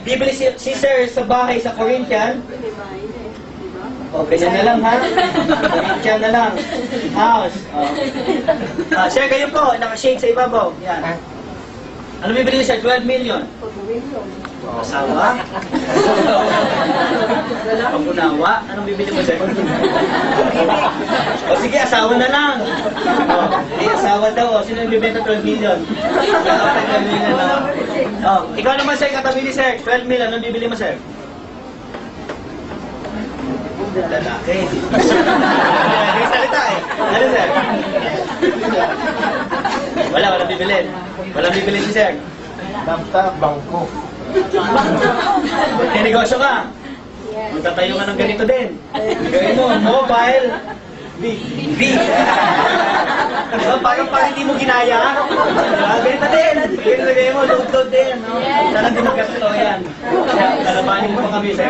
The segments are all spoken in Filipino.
Bibili si Sir sa bahay sa Corinthian. O, ganyan na lang, ha? Corinthian na lang. House. Sir, kayo po, naka-shade sa ibabaw. Yan. Ano bibili niyo, Sir? 12 million. Asawa? Pag-unawa? Anong bibili mo, Sir? O sige, asawa na lang. Asawa daw. Sino yung bibenta 12 million? Ikaw naman, Sir, katabi ni Sir. 12 million. Anong bibili mo, Sir? Lalaki. May salita eh. Ano, Sir? Walang bibili. Walang bibili si Sir. Basta bangko. May negosyo ka. Magtatayo ka ng ganito din. Gawin mo, mobile. B. Parang hindi mo ginaya. Ganito din. Ganito gawin mo, load din. Sana din magkasto yan. Kalabanin mo pa kami, Sir.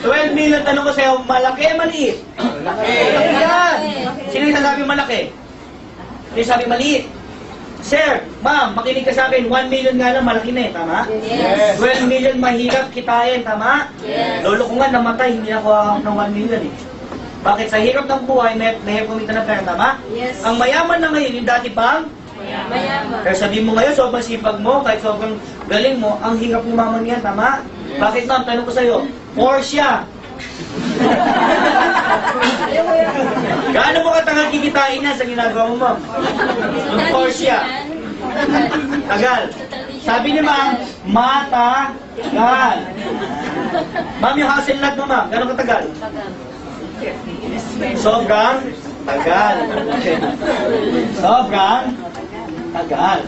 12 million, tanong ko sa'yo, malaki o maliit? Malaki yan. Sino yung sasabi malaki? Sino yung sabi maliit? Sir, ma'am, makinig ka sa akin, 1 million nga lang, malaki na eh, tama? Yes. 12 million mahirap kitain, tama? Yes. Lolo ko nga namatay, hindi ako ng 1 million eh. Bakit? Sa hirap ng buhay, may kumita ng pera, tama? Yes. Ang mayaman na ngayon, yung dati pang? Mayaman. Kaya sabihin mo ngayon, sobrang sipag mo, kahit sobrang galing mo, ang hirap umaman yan, tama? Yes. Bakit ma'am, tanong ko sa'yo, Porsche. Gaano mo katagal kikitain na sa ginagawa mo, ma'am? Yung Porsche. Tagal. Sabi ni ma'am, matagal. Ma'am, yung hassle lot mo, ma'am, gano'ng katagal? Sobrang tagal. Sobrang tagal.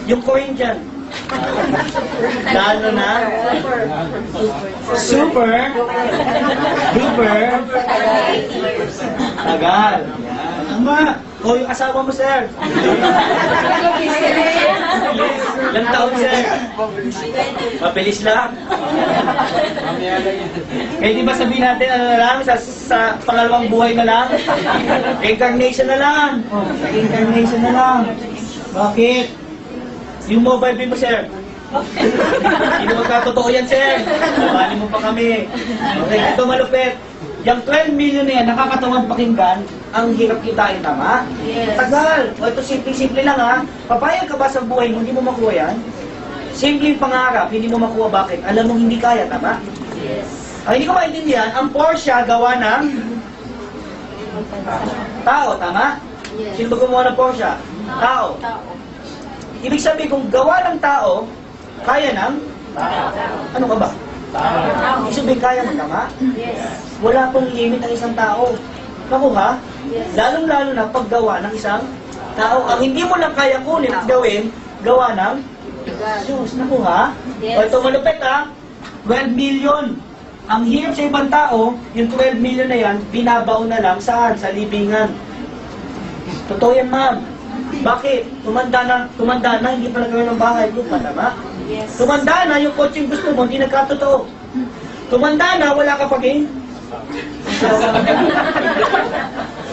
Yung Corinthian, lalo na super duper tagal. Tama. O yung asawa mo, Sir. Ilang taon, Sir? Mabilis lang. Kaya di ba sabihin natin, ano na lang, sa pangalawang buhay na lang? Reincarnation na lang. Reincarnation na lang. Bakit? Yung mobile bill mo, Sir. Hindi magkatotoo yan, Sir. Sabali mo pa kami. Okay, ito malupit. Yung 12 million na yan, nakakatawang pakinggan, ang hirap kitain, tama? Yes. Tagal. O ito, simple-simple lang ha. Papayag ka ba sa buhay mo, hindi mo makuha yan? Simple yung pangarap, hindi mo makuha, bakit? Alam mong hindi kaya, tama? Yes. Ang hindi ko maintindihan, ang Porsche gawa ng tao, tama? Yes. Sino ba gumawa ng Porsche? Tao. Ibig sabihin, kung gawa ng tao, kaya ng? Ano ka ba? Ibig sabihin, kaya mo, tama? Yes. Wala pong limit ang isang tao. Nakuha? Yes. Lalong-lalo na paggawa ng isang tao. Ang hindi mo lang kaya kunin at gawin, gawa ng Diyos. Nakuha? Yes. O ito malupit ha, 12 million. Ang hirap sa ibang tao, yung 12 million na yan, binabaon na lang saan? Sa libingan. Totoo yan, ma'am. Bakit? Tumanda na, hindi pa nagawin ng bahay. Lupa, tama? Yes. Tumanda na, yung kotse gusto mo, hindi nagkatotoo. Tumanda na, wala ka paging.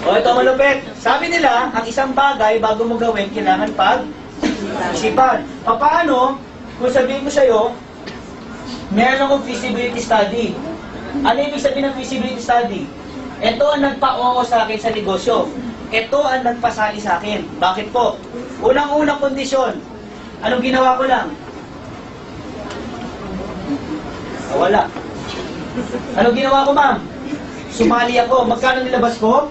O ito malupit. Sabi nila, ang isang bagay bago mo gawin, kailangan pag-isipan. Paano, kung sabihin ko sa'yo, meron akong feasibility study. Ano ibig sabihin ng feasibility study? Ito ang nagpa-oo sa akin sa negosyo. Ito ang nagpasali sa akin. Bakit po? Unang-unang kondisyon. Anong ginawa ko lang? Wala. Anong ginawa ko, ma'am? Sumali ako. Magkano nilabas ko?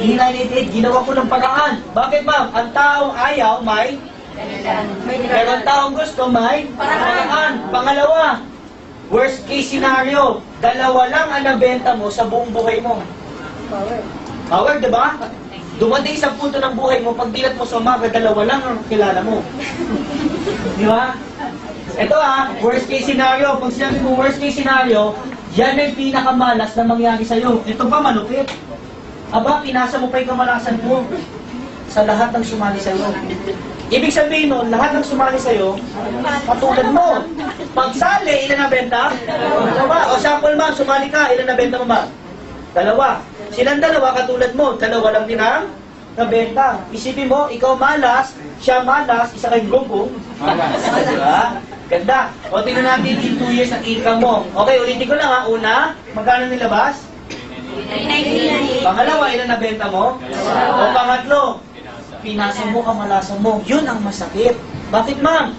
988. Ginawa ko ng paraan. Bakit, ma'am? Ang taong ayaw, may? Pero ang taong gusto, may? Paraan. Pangalawa, worst case scenario, dalawa lang ang nabenta mo sa buong buhay mo. Power, di ba? Dumating sa punto ng buhay mo, pag dilat mo sa umaga, dalawa lang ang kilala mo. Di ba? Ito worst case scenario. Pag sinabi mo worst case scenario, yan ay pinakamalas na mangyari sa'yo. Ito pa malupit. Aba, pinasa mo pa yung kamalasan mo sa lahat ng sumali sa'yo. Ibig sabihin nun, lahat ng sumali sa'yo, katulad mo. Pagsali, ilan na benta? Dalawa. O sample ma'am, sumali ka, ilan na benta mo ma'am? Dalawa. Silang dalawa, katulad mo, dalawa lang din ang nabenta. Isipin mo, ikaw malas, siya malas, isa kayong grupo. Malas. Diba? Ganda. O, tingnan natin in 2 years ang income mo. Okay, ulitin ko lang ha. Una, magkano nilabas? 99. Pangalawa, ilan nabenta mo? O pangatlo, pinasa mo, kamalasan mo. Yun ang masakit. Bakit ma'am?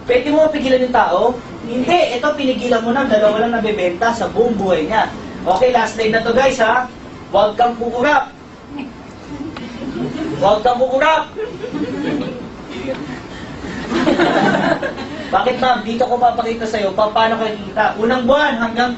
Pwede mo pigilan yung tao? Hindi. Ito, pinigilan mo na. Dalawa lang nabebenta sa buong buhay niya. Okay, last slide na to guys ha. Huwag kang kukurap. Huwag kang kukurap. Bakit ma'am? Dito ko papakita sa'yo paano kayo kita. Unang buwan hanggang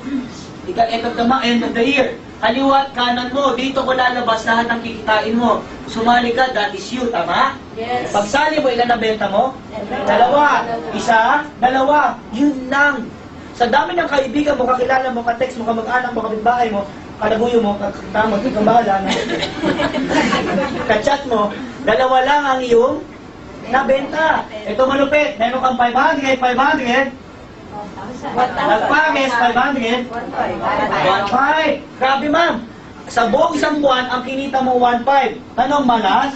end of the year. Kaliwa at kanan mo, dito ko lalabas lahat ng kikitain mo. Sumali ka, that is you, tama? Yes. Pagsali mo, ilan na benta mo? Dalawa. Isa, dalawa. Yun lang. Sa dami ng kaibigan mo, kakilala mo, ka-text mo, kamag-anak mo, kapitbahay mo, kalabuyo mo, kakatama, kagambala, ka-chat mo, dalawa lang ang iyong nabenta. Ito malupit. Meron kang 500, 500. Nagpares, 500. 1.5. Grabe ma'am. Sa buong isang buwan, ang kinita mo 1.5. Tanong, malas?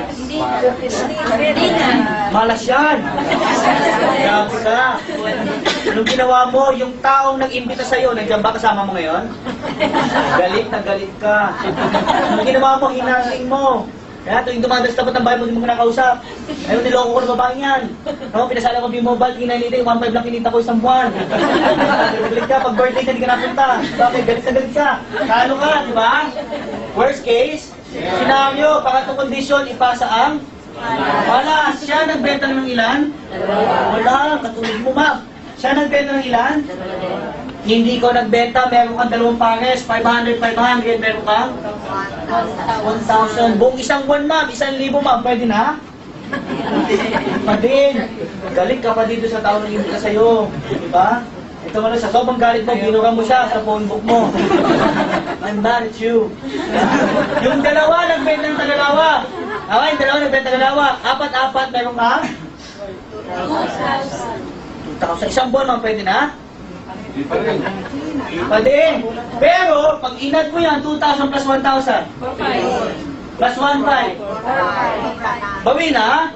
Hindi na. Malas yan. Grabe ka. Anong ginawa mo? Yung taong nag-imbita sa'yo, nandiyan ba kasama mo ngayon? Galit na galit ka. Anong ginawa mo? Hinaling mo. Kaya tuwing dumadalas tapat ng bahay mo, hindi mo kinakausap. Ayaw, niloko ko na babaeng yan. Ako, pinasala ko yung mobile, kinanita, 1.5 lang kinita ko isang buwan. Galit ka, pag birthday ka, hindi ka napunta. Bakit? Galit na galit ka. Talo ka, di ba? Worst case, scenario, pangatong kondisyon, ipasa ang wala. Siya nagbenta ng ilan? Wala, katulad mo, ma'am. Siya nagbenta ng ilan? Hindi ko nagbenta, meron kang dalawang pares, 500, 500, meron kang 1,000. Buong isang buwan, ma'am, 1,000 ma'am, pwede na? Pa din. Galit ka pa dito sa tao na hindi ka sa'yo. Diba? Ito mo na, sa sobrang galit mo, binura mo siya sa phone book mo. I'm mad at you. Yung dalawa, nagbenta ng tagalawa. Okay, yung dalawa, nagbenta ng tagalawa. Apat-apat, meron ka? 2,000. Isang buwan, ma'am, pwede na? Pa din. Pero, pag inad mo yan, 2,000 plus 1,000. Plus 1,500. Bawi na?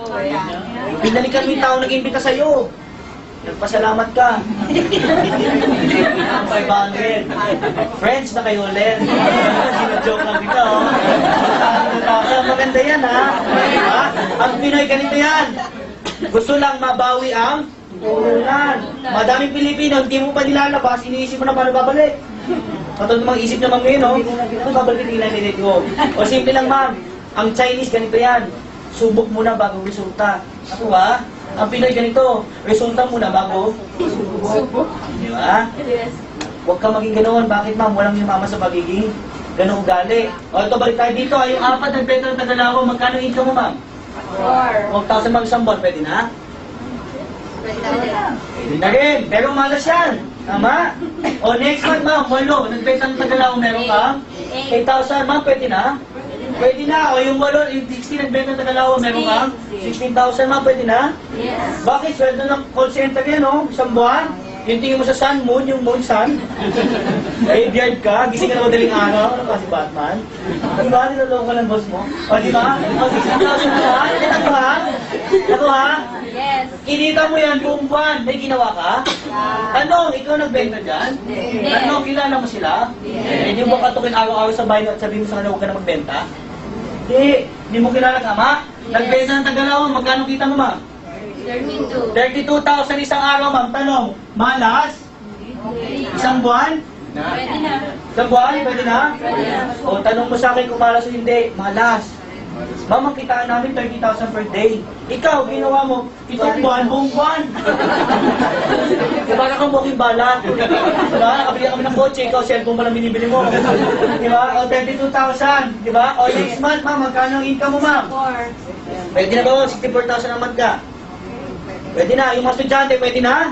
Binalikan mo yung tao nag-imbita sa'yo. Nagpasalamat ka. 500. Friends na kayo ulit. Sino-joke lang kita, oh. Maganda yan, ha? Ha? Ang Pinoy, ganito yan. Gusto lang mabawi ang turunan. Madaming Pilipino, hindi mo pa nilalabas, iniisip mo na paano babalik. Patulad ng mga isip naman ngayon, no? Ano babalik yung nililit ko? O simple lang, ma'am. Ang Chinese, ganito yan. Subok muna bago resulta. Ako, ha? Ang Pinoy, ganito. Resulta muna bago subok. Di ba? Yes. Huwag ka maging ganoon. Bakit, ma'am? Walang yung mama sa pagiging ganong ugali. O, ito, balik tayo dito. Yung apat nagbenta ng Tagalawa, magkano income mo, ma'am? 1,000 ma'am isang buwan, pwede na? Pwede na rin. Pero malas yan. Tama? O next month, ma'am, 8. Nagbenta ng Tagalawa, meron ka? 8,000, ma'am, pwede na? Pwede na. O yung 8, yung 16 nagbenta ng Tagalawa, meron ka? 16,000, ma'am, pwede na? Yes. Bakit? Sweldo ng call center yan, no? Isang buwan? Yung tingin mo sa sun, moon, yung moon, sun. Graveyard ka, gising ka na madaling araw. Ano ka si Batman? Di ba? Niloloko ka ng boss mo? O, di ba? O, 16,000 na ha? Ito ha? Ito ha? Yes. Kinita mo yan buong buwan. May ginawa ka? Tanong, ikaw nagbenta dyan? Tanong, kilala mo sila? Hindi mo katukin araw-araw sa bahay at sabihin mo sa kanila huwag ka na magbenta? Hindi mo kilala ka, ma? Nagbenta ng Tagalawa, magkano kita mo, ma? 32. 32,000 isang araw, ma'am. Tanong, malas? Isang buwan? Pwede na. Isang buwan? Pwede na? O, tanong mo sa akin kung malas o hindi. Malas. Ma'am, ang kitaan namin 30,000 per day. Ikaw, ginawa mo, itong buwan, buong buwan. Diba na kang booking balat? Diba? Nakabili kami ng kotse, ikaw, cellphone pa lang binibili mo. Diba? O, 32,000. Diba? O, next month, ma'am, magkano ang income mo, ma'am? 4. Pwede na ba? 64,000 ang month ka? Pwede na. Yung mga estudyante, pwede na?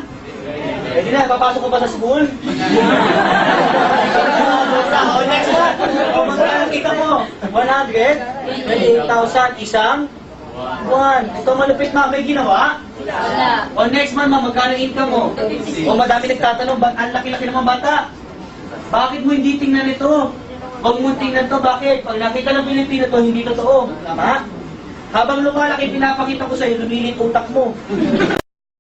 Pwede na. Papasok ko pa sa school? O, next one. O, magkano kita mo? 100? 28,000 isang buwan. Ito malupit, ma'am. May ginawa? Wala. O, next month, ma'am, magkano income mo? O, madami nagtatanong, ang laki-laki naman bata. Bakit mo hindi tingnan ito? Huwag mong tingnan to, bakit? Pag nakita ng Pilipino to, hindi totoo. Tama? Habang lumalaki, pinapakita ko sa'yo, lumilit utak mo.